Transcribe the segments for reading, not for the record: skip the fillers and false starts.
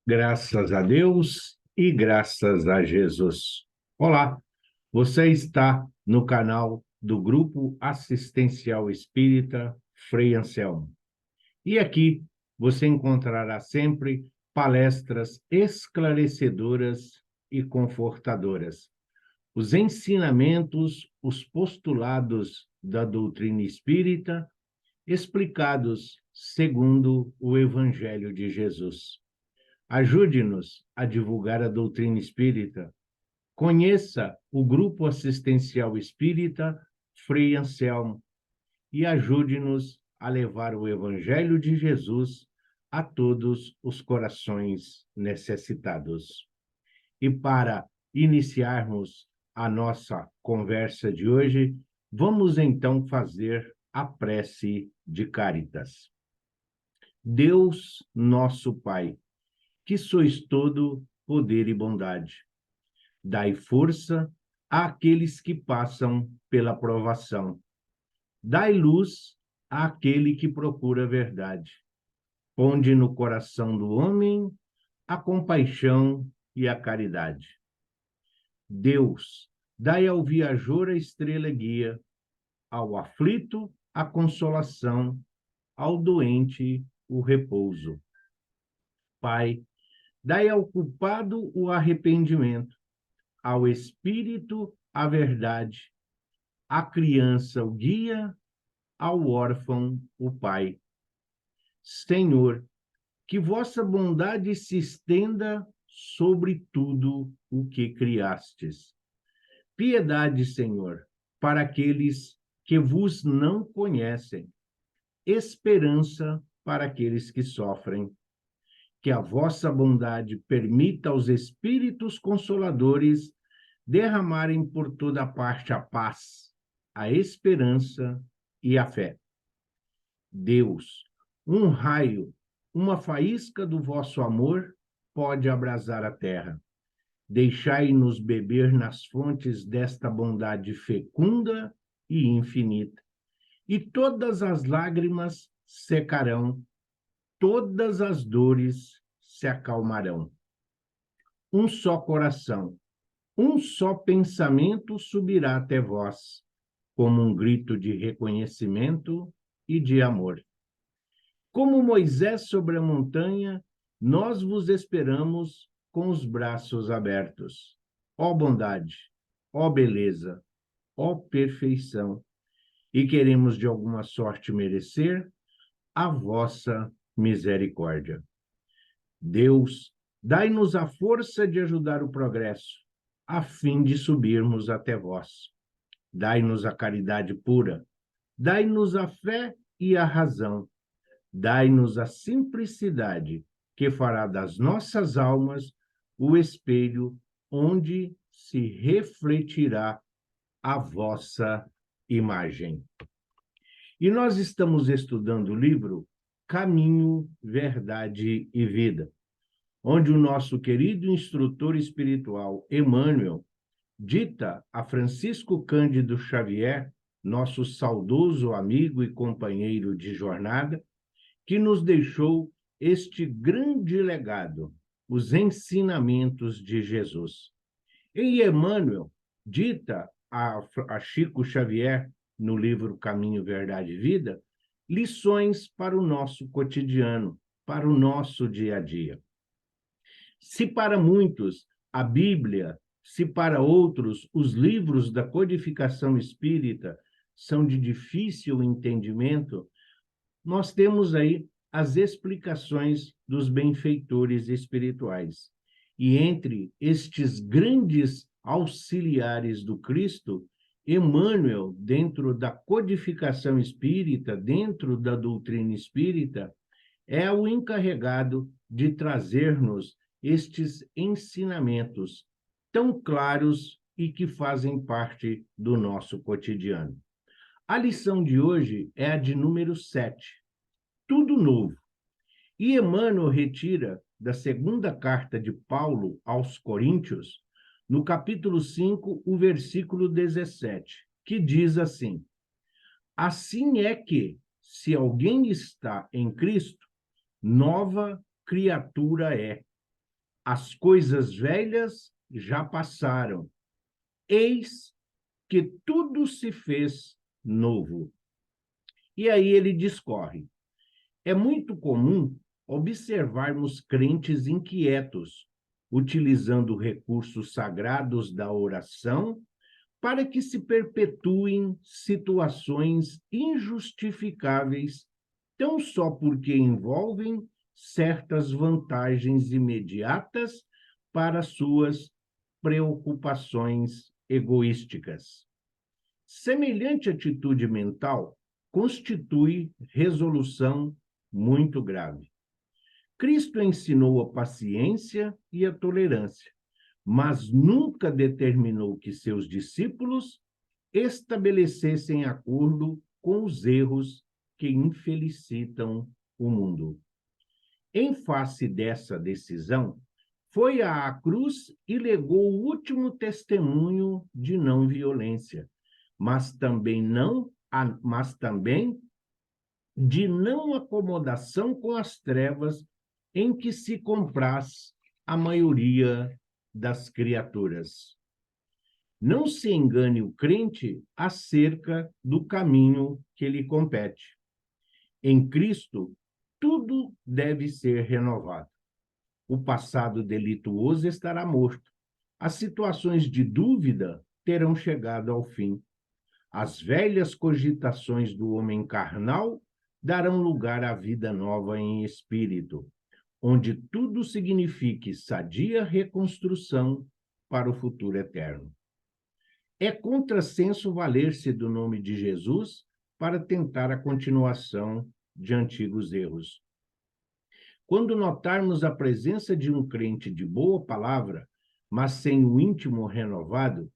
Graças a Deus e graças a Jesus. Olá, você está no canal do Grupo Assistencial Espírita Frei Anselmo. E aqui você encontrará sempre palestras esclarecedoras e confortadoras. Os ensinamentos, os postulados da doutrina espírita, explicados segundo o Evangelho de Jesus. Ajude-nos a divulgar a doutrina espírita. Conheça o Grupo Assistencial Espírita Frei Anselmo e ajude-nos a levar o Evangelho de Jesus a todos os corações necessitados. E para iniciarmos a nossa conversa de hoje, vamos então fazer a prece de Cáritas. Deus, nosso Pai, que sois todo poder e bondade. Dai força àqueles que passam pela provação. Dai luz àquele que procura a verdade. Ponde no coração do homem a compaixão e a caridade. Deus, dai ao viajor a estrela guia, ao aflito a consolação, ao doente o repouso. Pai, dai ao culpado o arrependimento, ao espírito a verdade, à criança o guia, ao órfão o pai. Senhor, que vossa bondade se estenda sobre tudo o que criastes. Piedade, Senhor, para aqueles que vos não conhecem. Esperança para aqueles que sofrem. Que a vossa bondade permita aos espíritos consoladores derramarem por toda parte a paz, a esperança e a fé. Deus, um raio, uma faísca do vosso amor pode abrasar a terra. Deixai-nos beber nas fontes desta bondade fecunda e infinita. E todas as lágrimas secarão, todas as dores se acalmarão. Um só coração, um só pensamento subirá até vós, como um grito de reconhecimento e de amor. Como Moisés sobre a montanha, nós vos esperamos com os braços abertos. Ó bondade, ó beleza, ó perfeição, e queremos de alguma sorte merecer a vossa misericórdia. Deus, dai-nos a força de ajudar o progresso, a fim de subirmos até vós. Dai-nos a caridade pura, dai-nos a fé e a razão, dai-nos a simplicidade, que fará das nossas almas o espelho onde se refletirá a vossa imagem. E nós estamos estudando o livro Caminho, Verdade e Vida, onde o nosso querido instrutor espiritual, Emmanuel, dita a Francisco Cândido Xavier, nosso saudoso amigo e companheiro de jornada, que nos deixou este grande legado, os ensinamentos de Jesus. E Emmanuel dita a Chico Xavier, no livro Caminho, Verdade e Vida, lições para o nosso cotidiano, para o nosso dia a dia. Se para muitos a Bíblia, se para outros os livros da codificação espírita são de difícil entendimento, nós temos aí as explicações dos benfeitores espirituais. E entre estes grandes auxiliares do Cristo, Emmanuel, dentro da codificação espírita, dentro da doutrina espírita, é o encarregado de trazer-nos estes ensinamentos tão claros e que fazem parte do nosso cotidiano. A lição de hoje é a de número 7, tudo novo. E Emmanuel retira da segunda carta de Paulo aos Coríntios, no capítulo 5, o versículo 17, que diz assim: assim é que, se alguém está em Cristo, nova criatura é. As coisas velhas já passaram, eis que tudo se fez novo. E aí ele discorre. É muito comum observarmos crentes inquietos, utilizando recursos sagrados da oração para que se perpetuem situações injustificáveis, tão só porque envolvem certas vantagens imediatas para suas preocupações egoísticas. Semelhante atitude mental constitui resolução muito grave. Cristo ensinou a paciência e a tolerância, mas nunca determinou que seus discípulos estabelecessem acordo com os erros que infelicitam o mundo. Em face dessa decisão, foi à cruz e legou o último testemunho de não violência, mas também de não acomodação com as trevas em que se compraz a maioria das criaturas. Não se engane o crente acerca do caminho que lhe compete. Em Cristo, tudo deve ser renovado. O passado delituoso estará morto. As situações de dúvida terão chegado ao fim. As velhas cogitações do homem carnal darão lugar à vida nova em espírito, onde tudo signifique sadia reconstrução para o futuro eterno. É contrassenso valer-se do nome de Jesus para tentar a continuação de antigos erros. Quando notarmos a presença de um crente de boa palavra, mas sem o íntimo renovado,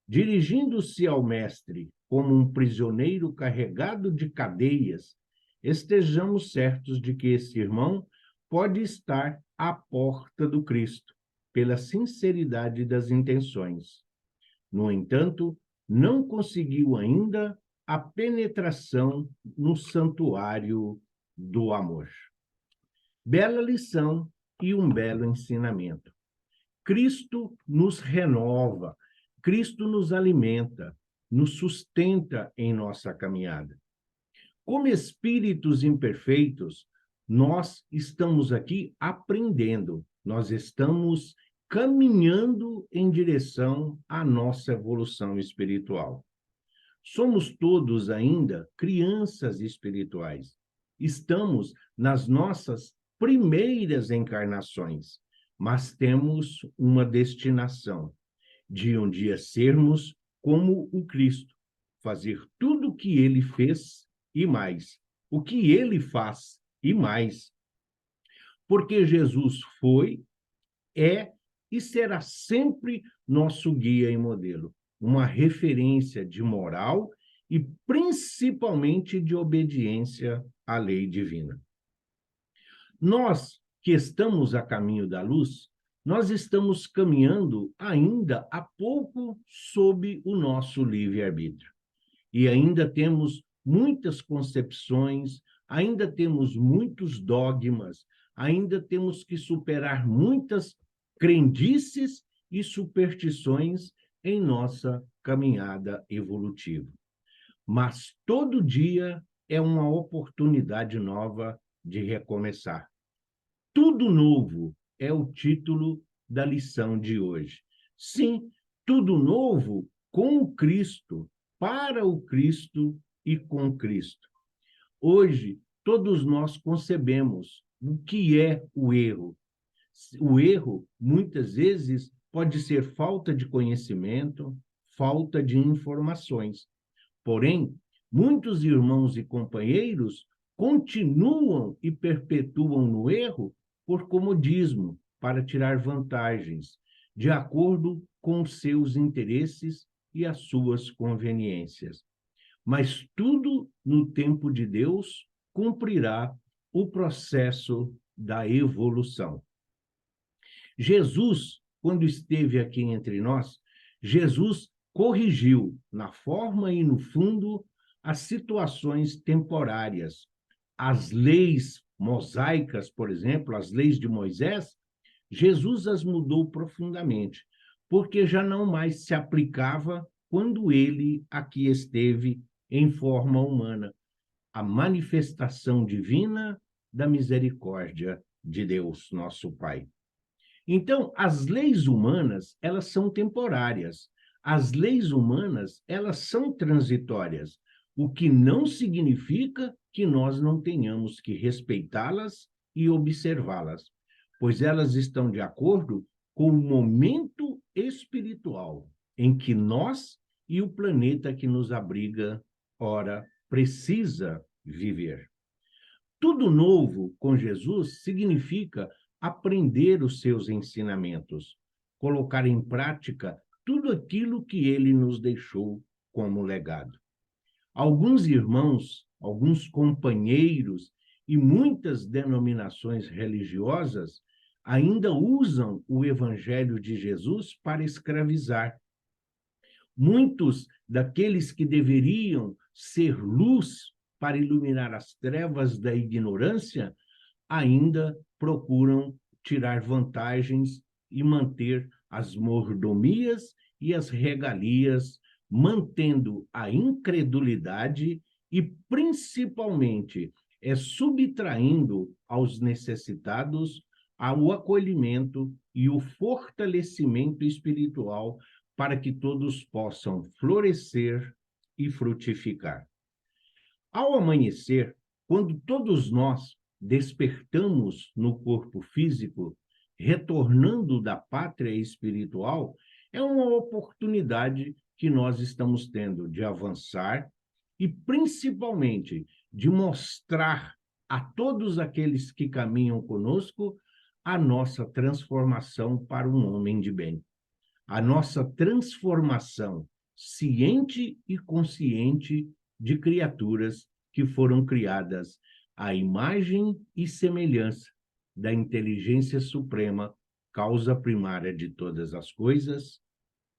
dirigindo-se ao Mestre como um prisioneiro carregado de cadeias, estejamos certos de que esse irmão pode estar à porta do Cristo, pela sinceridade das intenções. No entanto, não conseguiu ainda a penetração no santuário do amor. Bela lição e um belo ensinamento. Cristo nos renova, Cristo nos alimenta, nos sustenta em nossa caminhada. Como espíritos imperfeitos, nós estamos aqui aprendendo, nós estamos caminhando em direção à nossa evolução espiritual. Somos todos ainda crianças espirituais. Estamos nas nossas primeiras encarnações, mas temos uma destinação de um dia sermos como o Cristo, fazer tudo o que ele fez e mais, o que ele faz e mais. Porque Jesus foi, é e será sempre nosso guia e modelo, uma referência de moral e principalmente de obediência à lei divina. Nós que estamos a caminho da luz, nós estamos caminhando ainda há pouco sob o nosso livre-arbítrio. E ainda temos muitas concepções, ainda temos muitos dogmas, ainda temos que superar muitas crendices e superstições em nossa caminhada evolutiva. Mas todo dia é uma oportunidade nova de recomeçar. Tudo novo é o título da lição de hoje. Sim, tudo novo com o Cristo, para o Cristo e com Cristo. Hoje, todos nós concebemos o que é o erro. O erro, muitas vezes, pode ser falta de conhecimento, falta de informações. Porém, muitos irmãos e companheiros continuam e perpetuam no erro por comodismo, para tirar vantagens, de acordo com seus interesses e as suas conveniências. Mas tudo no tempo de Deus cumprirá o processo da evolução. Jesus, quando esteve aqui entre nós, Jesus corrigiu, na forma e no fundo, as situações temporárias. As leis mosaicas, por exemplo, as leis de Moisés, Jesus as mudou profundamente, porque já não mais se aplicava quando ele aqui esteve em forma humana, a manifestação divina da misericórdia de Deus, nosso Pai. Então, as leis humanas, elas são temporárias. As leis humanas, elas são transitórias, o que não significa que nós não tenhamos que respeitá-las e observá-las, pois elas estão de acordo com o momento espiritual em que nós e o planeta que nos abriga, ora, precisa viver. Tudo novo com Jesus significa aprender os seus ensinamentos, colocar em prática tudo aquilo que ele nos deixou como legado. Alguns irmãos, alguns companheiros e muitas denominações religiosas ainda usam o evangelho de Jesus para escravizar. Muitos daqueles que deveriam ser luz para iluminar as trevas da ignorância ainda procuram tirar vantagens e manter as mordomias e as regalias, mantendo a incredulidade e, principalmente, subtraindo aos necessitados o acolhimento e o fortalecimento espiritual para que todos possam florescer e frutificar. Ao amanhecer, quando todos nós despertamos no corpo físico, retornando da pátria espiritual, é uma oportunidade que nós estamos tendo de avançar e, principalmente, de mostrar a todos aqueles que caminham conosco a nossa transformação para um homem de bem. A nossa transformação ciente e consciente de criaturas que foram criadas à imagem e semelhança da inteligência suprema, causa primária de todas as coisas,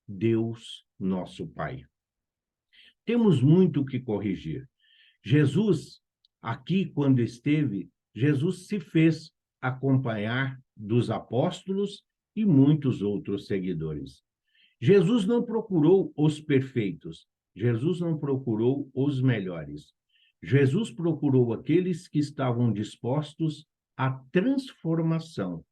Deus, nosso Pai. Temos muito o que corrigir. Jesus, aqui quando esteve, Jesus se fez acompanhar dos apóstolos e muitos outros seguidores. Jesus não procurou os perfeitos, Jesus não procurou os melhores. Jesus procurou aqueles que estavam dispostos à transformação.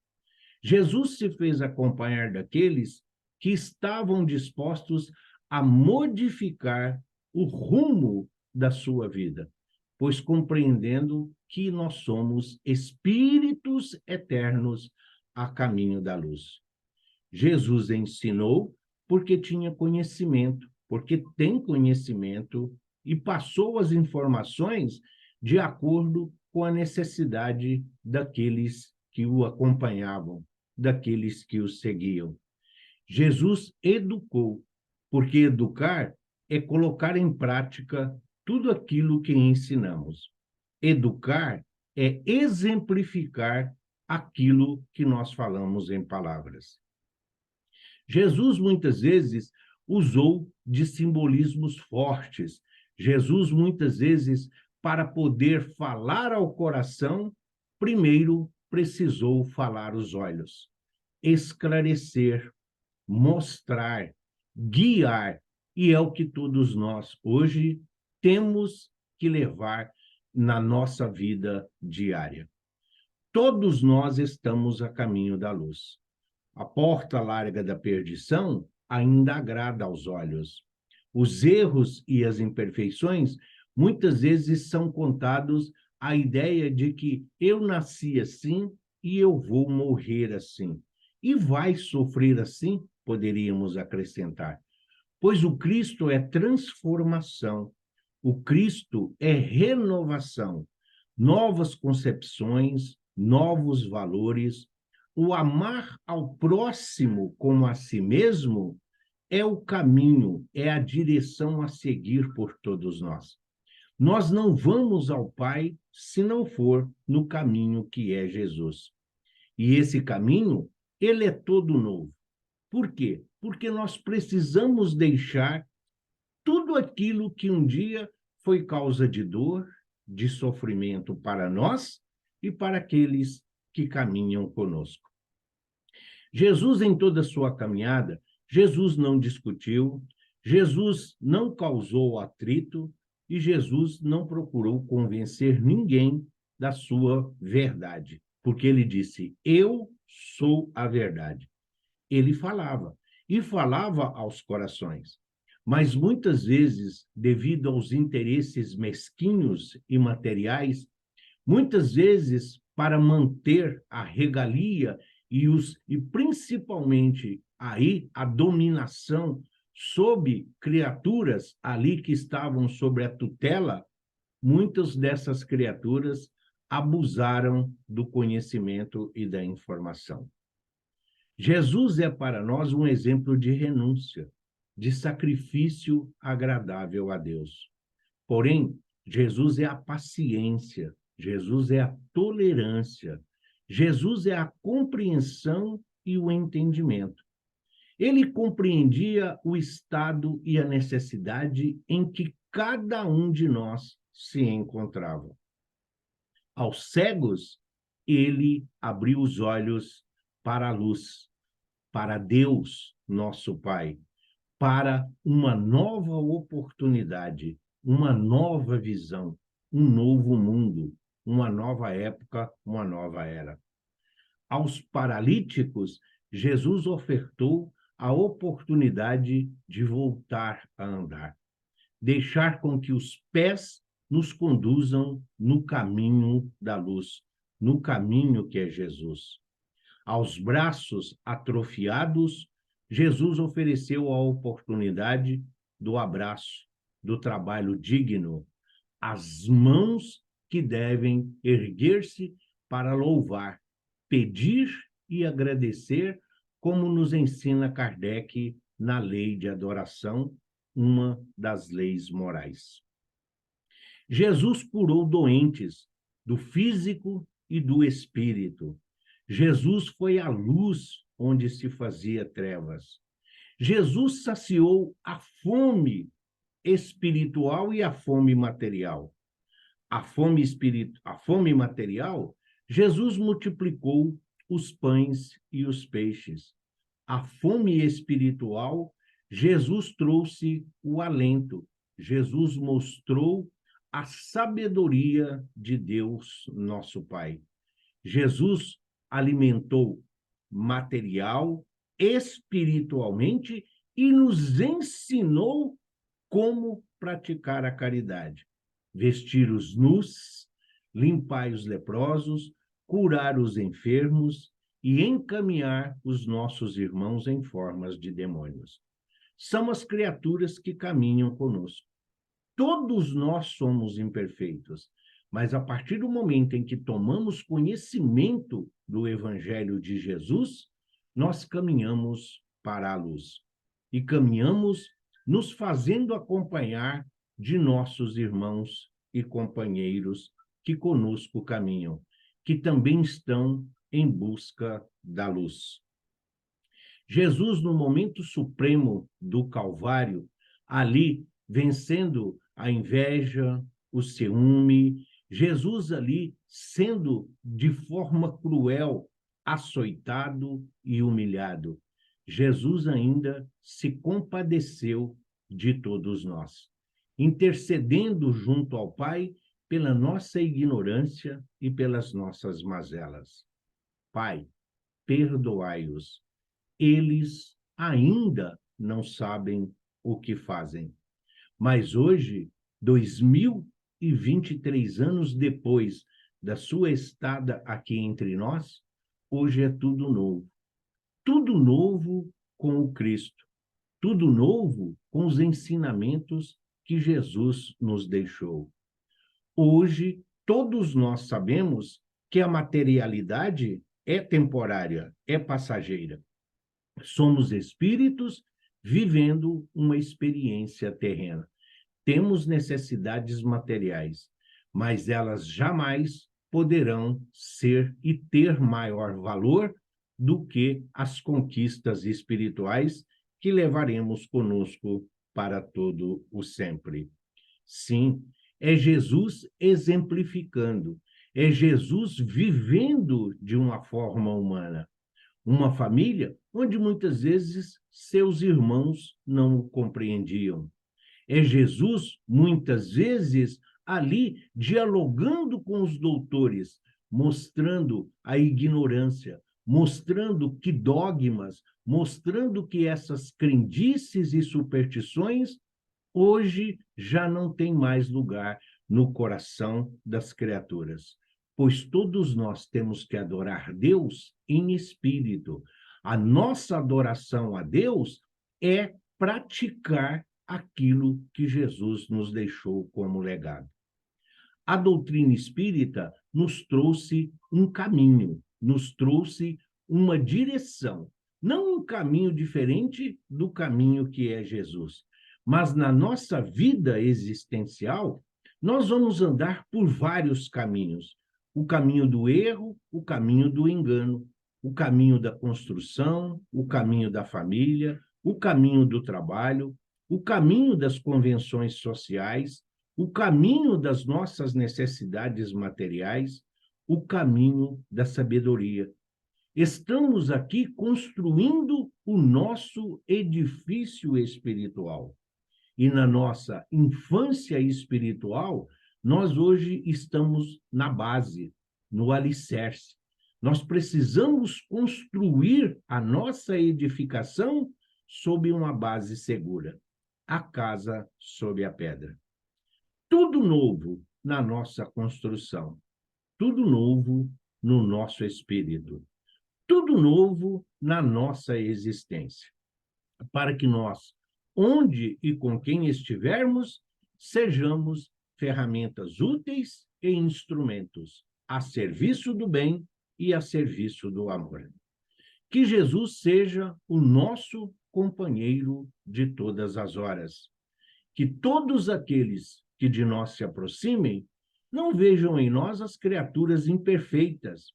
Jesus se fez acompanhar daqueles que estavam dispostos a modificar o rumo da sua vida, pois compreendendo que nós somos espíritos eternos a caminho da luz. Jesus ensinou porque tinha conhecimento, porque tem conhecimento e passou as informações de acordo com a necessidade daqueles que o acompanhavam, daqueles que o seguiam. Jesus educou, porque educar é colocar em prática tudo aquilo que ensinamos. Educar é exemplificar aquilo que nós falamos em palavras. Jesus muitas vezes usou de simbolismos fortes. Jesus muitas vezes, para poder falar ao coração, primeiro precisou falar os olhos, esclarecer, mostrar, guiar, e é o que todos nós hoje temos que levar na nossa vida diária. Todos nós estamos a caminho da luz. A porta larga da perdição ainda agrada aos olhos. Os erros e as imperfeições muitas vezes são contados a ideia de que eu nasci assim e eu vou morrer assim. E vai sofrer assim, poderíamos acrescentar. Pois o Cristo é transformação, o Cristo é renovação, novas concepções, novos valores. O amar ao próximo como a si mesmo é o caminho, é a direção a seguir por todos nós. Nós não vamos ao Pai se não for no caminho que é Jesus. E esse caminho, ele é todo novo. Por quê? Porque nós precisamos deixar tudo aquilo que um dia foi causa de dor, de sofrimento para nós e para aqueles que caminham conosco. Jesus, em toda a sua caminhada, Jesus não discutiu, Jesus não causou atrito e Jesus não procurou convencer ninguém da sua verdade, porque ele disse: eu sou a verdade. Ele falava, e falava aos corações. Mas muitas vezes, devido aos interesses mesquinhos e materiais, muitas vezes para manter a regalia e principalmente aí a dominação sobre criaturas ali que estavam sobre a tutela, muitas dessas criaturas abusaram do conhecimento e da informação. Jesus é para nós um exemplo de renúncia, de sacrifício agradável a Deus. Porém, Jesus é a paciência, Jesus é a tolerância, Jesus é a compreensão e o entendimento. Ele compreendia o estado e a necessidade em que cada um de nós se encontrava. Aos cegos, ele abriu os olhos para a luz, para Deus, nosso Pai, para uma nova oportunidade, uma nova visão, um novo mundo, uma nova época, uma nova era. Aos paralíticos, Jesus ofertou a oportunidade de voltar a andar, deixar com que os pés nos conduzam no caminho da luz, no caminho que é Jesus. Aos braços atrofiados, Jesus ofereceu a oportunidade do abraço, do trabalho digno, as mãos que devem erguer-se para louvar, pedir e agradecer, como nos ensina Kardec na lei de adoração, uma das leis morais. Jesus curou doentes do físico e do espírito. Jesus foi a luz onde se fazia trevas. Jesus saciou a fome espiritual e a fome material. A fome material, Jesus multiplicou os pães e os peixes. A fome espiritual, Jesus trouxe o alento. Jesus mostrou a sabedoria de Deus, nosso Pai. Jesus alimentou material, espiritualmente e nos ensinou como praticar a caridade. Vestir os nus, limpar os leprosos, curar os enfermos e encaminhar os nossos irmãos em formas de demônios. São as criaturas que caminham conosco. Todos nós somos imperfeitos, mas a partir do momento em que tomamos conhecimento do Evangelho de Jesus, nós caminhamos para a luz. E caminhamos nos fazendo acompanhar de nossos irmãos e companheiros que conosco caminham, que também estão em busca da luz. Jesus, no momento supremo do Calvário, ali vencendo a inveja, o ciúme, Jesus ali sendo de forma cruel açoitado e humilhado. Jesus ainda se compadeceu de todos nós, intercedendo junto ao Pai pela nossa ignorância e pelas nossas mazelas. Pai, perdoai-os. Eles ainda não sabem o que fazem. Mas hoje, 2023 anos depois da sua estada aqui entre nós, hoje é tudo novo. Tudo novo com o Cristo. Tudo novo com os ensinamentos que Jesus nos deixou. Hoje, todos nós sabemos que a materialidade é temporária, é passageira. Somos espíritos vivendo uma experiência terrena. Temos necessidades materiais, mas elas jamais poderão ser e ter maior valor do que as conquistas espirituais que levaremos conosco para todo o sempre. Sim, é Jesus exemplificando, é Jesus vivendo de uma forma humana. Uma família onde muitas vezes seus irmãos não o compreendiam. É Jesus, muitas vezes, ali dialogando com os doutores, mostrando a ignorância, mostrando que dogmas, mostrando que essas crendices e superstições hoje já não têm mais lugar no coração das criaturas, pois todos nós temos que adorar Deus em espírito. A nossa adoração a Deus é praticar aquilo que Jesus nos deixou como legado. A doutrina espírita nos trouxe um caminho, nos trouxe uma direção, não um caminho diferente do caminho que é Jesus, mas na nossa vida existencial, nós vamos andar por vários caminhos. O caminho do erro, o caminho do engano, o caminho da construção, o caminho da família, o caminho do trabalho, o caminho das convenções sociais, o caminho das nossas necessidades materiais, o caminho da sabedoria. Estamos aqui construindo o nosso edifício espiritual. E na nossa infância espiritual, nós hoje estamos na base, no alicerce. Nós precisamos construir a nossa edificação sob uma base segura, a casa sob a pedra. Tudo novo na nossa construção, tudo novo no nosso espírito, tudo novo na nossa existência, para que nós, onde e com quem estivermos, sejamos ferramentas úteis e instrumentos a serviço do bem e a serviço do amor. Que Jesus seja o nosso companheiro de todas as horas. Que todos aqueles que de nós se aproximem não vejam em nós as criaturas imperfeitas,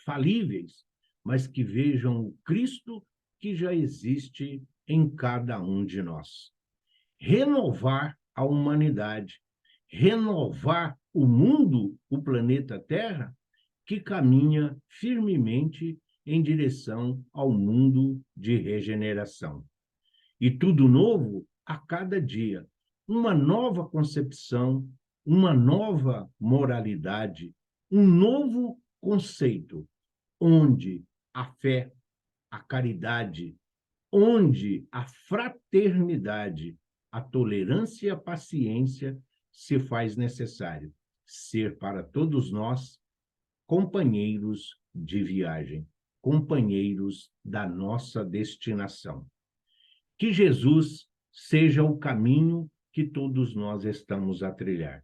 falíveis, mas que vejam o Cristo que já existe em cada um de nós. Renovar a humanidade, renovar o mundo, o planeta Terra, que caminha firmemente em direção ao mundo de regeneração. E tudo novo a cada dia, uma nova concepção, uma nova moralidade, um novo conceito, onde a fé, a caridade, onde a fraternidade, a tolerância e a paciência se faz necessário ser para todos nós companheiros de viagem, companheiros da nossa destinação. Que Jesus seja o caminho que todos nós estamos a trilhar.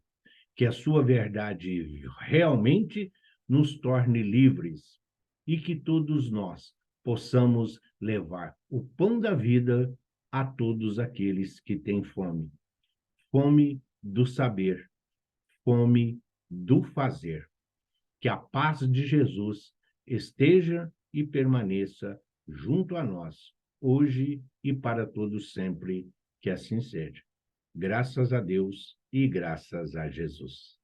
Que a sua verdade realmente nos torne livres e que todos nós possamos levar o pão da vida a todos aqueles que têm fome. Fome do saber, fome do fazer. Que a paz de Jesus esteja e permaneça junto a nós, hoje e para todos sempre, que assim seja. Graças a Deus e graças a Jesus.